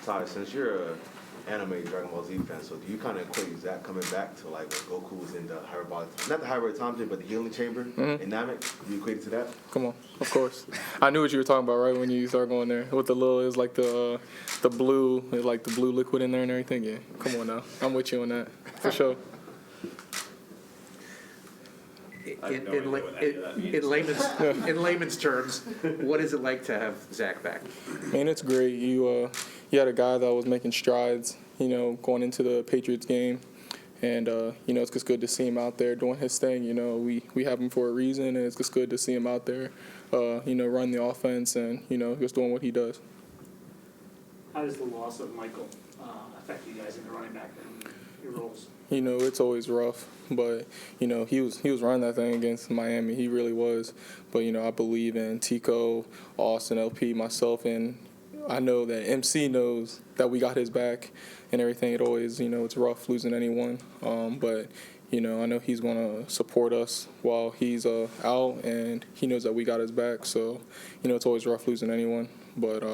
Ty, since you're a anime Dragon Ball Z fan, so do you kind of equate that coming back to like when Goku was in the hyperbolic, not the hyperbolic time chamber, but the healing chamber in Namek? Do you equate it to that? Come on, of course. I knew what you were talking about right when you started going there. With the little, it's like the blue, like the blue liquid in there and everything. Yeah, come on now, I'm with you on that for sure. In layman's terms, what is it like to have Zach back? Man, it's great. You had a guy that was making strides, going into the Patriots game. And, it's just good to see him out there doing his thing. We have him for a reason, and it's just good to see him out there, run the offense and, just doing what he does. How does the loss of Michael affect you guys in the running back and your roles? It's always rough, but, he was running that thing against Miami. He really was. But, I believe in Tico, Austin, LP, myself, and I know that MC knows that we got his back and everything. It always, it's rough losing anyone. But, I know he's going to support us while he's out, and he knows that we got his back. So, it's always rough losing anyone. But,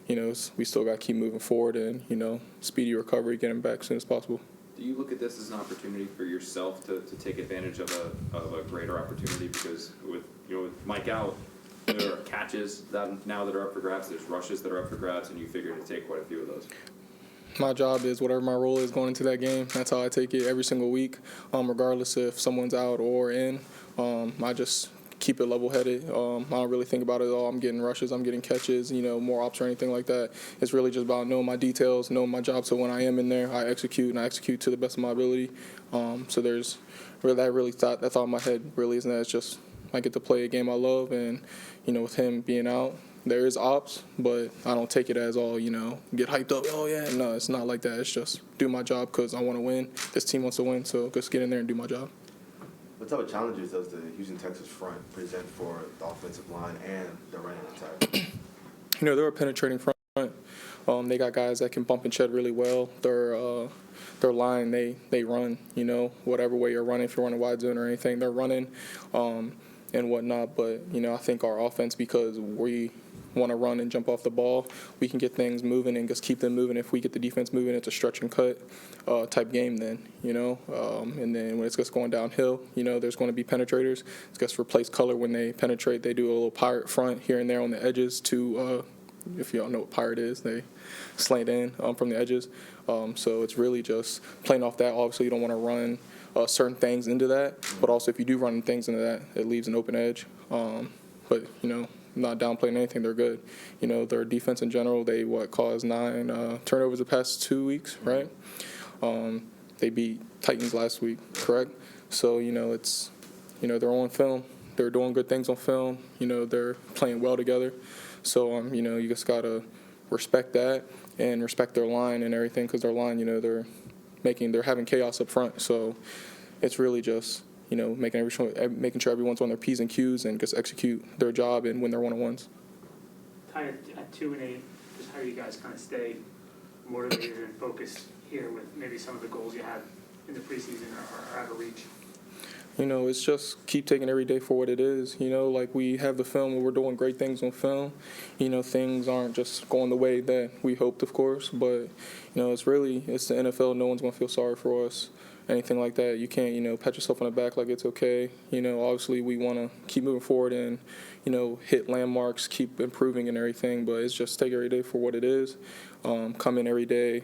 we still got to keep moving forward and, speedy recovery, get him back as soon as possible. Do you look at this as an opportunity for yourself to take advantage of a greater opportunity? Because with Mike out, there are catches that are up for grabs. There's rushes that are up for grabs, and you figure to take quite a few of those. My job is whatever my role is going into that game. That's how I take it every single week, regardless if someone's out or in. I just keep it level-headed. I don't really think about it at all. I'm getting rushes, I'm getting catches, more ops or anything like that. It's really just about knowing my details, knowing my job. So when I am in there, I execute, and I execute to the best of my ability. So there's that thought in my head really isn't that. It's just I get to play a game I love, and with him being out, there is ops, but I don't take it as all, get hyped up. Oh, yeah. No, it's not like that. It's just do my job because I want to win. This team wants to win, so just get in there and do my job. What type of challenges does the Houston Texans front present for the offensive line and the running attack? They're a penetrating front. They got guys that can bump and shed really well. Their line, they run, whatever way you're running, if you're running wide zone or anything, they're running and whatnot. But, I think our offense, because we want to run and jump off the ball, we can get things moving and just keep them moving. If we get the defense moving, it's a stretch and cut type game then, and then when it's just going downhill, there's going to be penetrators. It's just replace color when they penetrate. They do a little pirate front here and there on the edges to, if y'all know what pirate is, they slant in from the edges. So it's really just playing off that. Obviously, you don't want to run certain things into that, but also if you do run things into that, it leaves an open edge. But, not downplaying anything, they're good. Their defense in general, they caused 9 turnovers the past 2 weeks, right? They beat Titans last week, correct? So, it's, they're on film. They're doing good things on film. They're playing well together. So, you just got to respect that and respect their line and everything, because their line, they're having chaos up front. So it's really just, making sure everyone's on their P's and Q's and just execute their job and win their one-on-ones. Tied at 2-8, just how do you guys kind of stay motivated and focused here with maybe some of the goals you had in the preseason are out of reach? It's just keep taking every day for what it is. Like we have the film where we're doing great things on film. Things aren't just going the way that we hoped, of course. But, it's the NFL. No one's going to feel sorry for us, anything like that. You can't, pat yourself on the back like it's okay. Obviously we want to keep moving forward and, hit landmarks, keep improving and everything. But it's just take every day for what it is. Come in every day,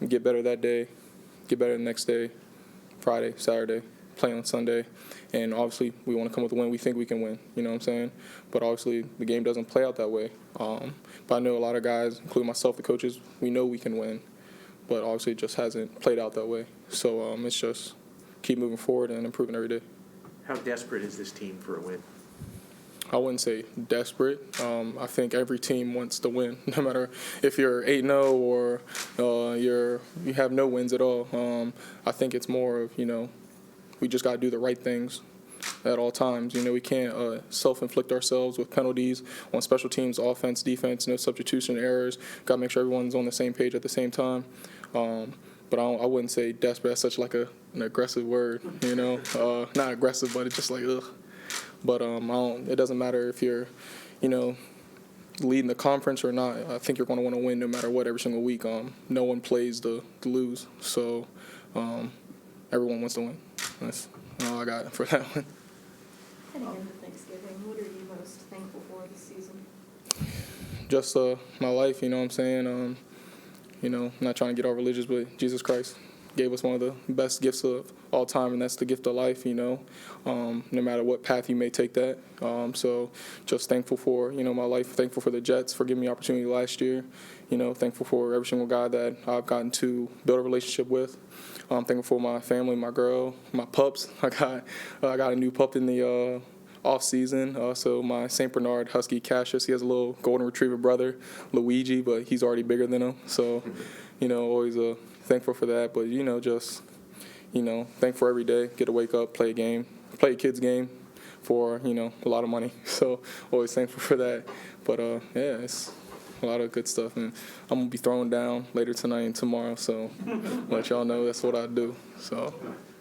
get better that day, get better the next day, Friday, Saturday. Play on Sunday, and obviously we want to come with a win. We think we can win, you know what I'm saying? But obviously the game doesn't play out that way. But I know a lot of guys, including myself, the coaches, we know we can win, but obviously it just hasn't played out that way. So it's just keep moving forward and improving every day. How desperate is this team for a win? I wouldn't say desperate. I think every team wants to win, no matter if you're 8-0 or you have no wins at all. I think it's more of, we just got to do the right things at all times. We can't self-inflict ourselves with penalties on special teams, offense, defense, no substitution errors. Got to make sure everyone's on the same page at the same time. But I wouldn't say desperate. That's such like an aggressive word, Not aggressive, but it's just like, ugh. But it doesn't matter if you're, leading the conference or not, I think you're going to want to win no matter what every single week. No one plays to lose, so everyone wants to win. That's all I got for that one. Heading into Thanksgiving, what are you most thankful for this season? Just my life, you know what I'm saying? I'm not trying to get all religious, but Jesus Christ gave us one of the best gifts of all time, and that's the gift of life, no matter what path you may take that. So just thankful for, my life, thankful for the Jets for giving me opportunity last year, thankful for every single guy that I've gotten to build a relationship with. Thankful for my family, my girl, my pups. I got a new pup in the off season. So my St. Bernard Husky Cassius, he has a little golden retriever brother, Luigi, but he's already bigger than him. So, always thankful for that. But just thankful for every day. Get to wake up, play a kid's game for a lot of money. So always thankful for that. But it's a lot of good stuff, and I'm gonna be throwing down later tonight and tomorrow. So let y'all know that's what I do. So.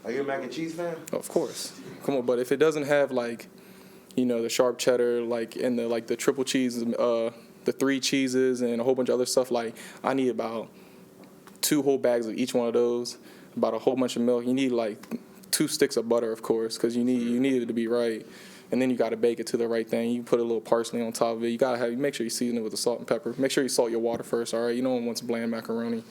Are you a mac and cheese fan? Of course. Come on, but if it doesn't have the sharp cheddar, and the triple cheese, the 3 cheeses, and a whole bunch of other stuff, I need about 2 whole bags of each one of those, about a whole bunch of milk. You need 2 sticks of butter, of course, because you need it to be right. And then you got to bake it to the right thing. You put a little parsley on top of it. You make sure you season it with the salt and pepper. Make sure you salt your water first, all right? No one wants bland macaroni.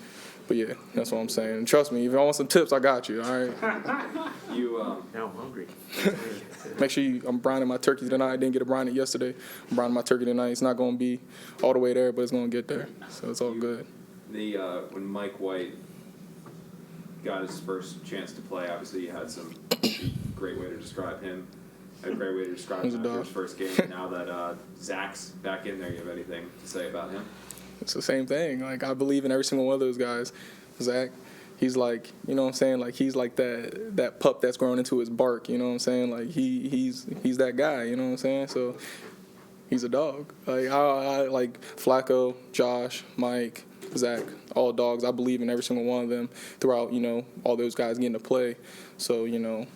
But yeah, that's what I'm saying. And trust me, if you want some tips, I got you, all right? Now I'm hungry. Make sure I'm brining my turkey tonight. I didn't get to brine it yesterday. I'm brining my turkey tonight. It's not going to be all the way there, but it's going to get there. So it's all good. When Mike White got his first chance to play, obviously you had some great way to describe him. A great way to describe him after his first game. Now that Zach's back in there, you have anything to say about him? It's the same thing. I believe in every single one of those guys. Zach, he's what I'm saying? He's like that pup that's grown into his bark, you know what I'm saying? He's that guy, you know what I'm saying? So he's a dog. I like Flacco, Josh, Mike, Zach, all dogs. I believe in every single one of them throughout, all those guys getting to play. So, you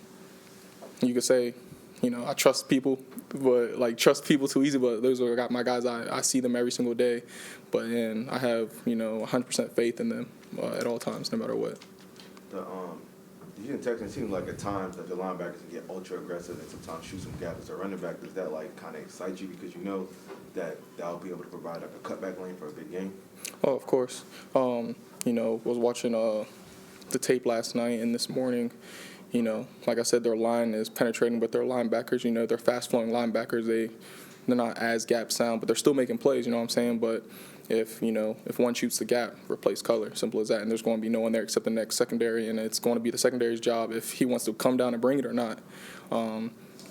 could say, I trust people, but trust people too easy. But those are my guys. I see them every single day, and I have 100% faith in them at all times, no matter what. The Houston Texans seem like at times that the linebackers can get ultra aggressive and sometimes shoot some gaps. As a running back, does that kind of excite you because that that'll be able to provide a cutback lane for a big game? Oh, of course. Was watching the tape last night and this morning. Like I said, their line is penetrating, but their linebackers, they're fast-flowing linebackers. They're not as gap sound, but they're still making plays, you know what I'm saying? But if one shoots the gap, replace color, simple as that. And there's going to be no one there except the next secondary, and it's going to be the secondary's job if he wants to come down and bring it or not.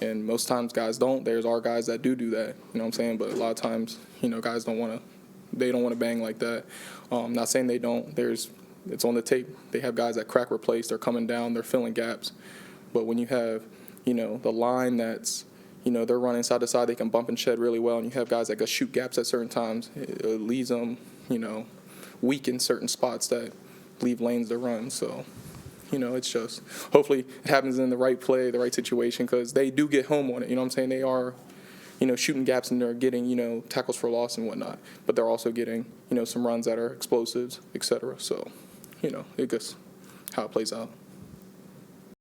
And most times guys don't. There's our guys that do that, you know what I'm saying? But a lot of times, guys don't want to bang like that. Not saying they don't. It's on the tape. They have guys that crack replace. They're coming down. They're filling gaps. But when you have, the line that's, they're running side to side, they can bump and shed really well. And you have guys that can shoot gaps at certain times. It leaves them, weak in certain spots that leave lanes to run. So, it's just hopefully it happens in the right play, the right situation, because they do get home on it. You know what I'm saying? They are, shooting gaps and they're getting, tackles for loss and whatnot. But they're also getting, some runs that are explosives, et cetera. So, it goes how it plays out.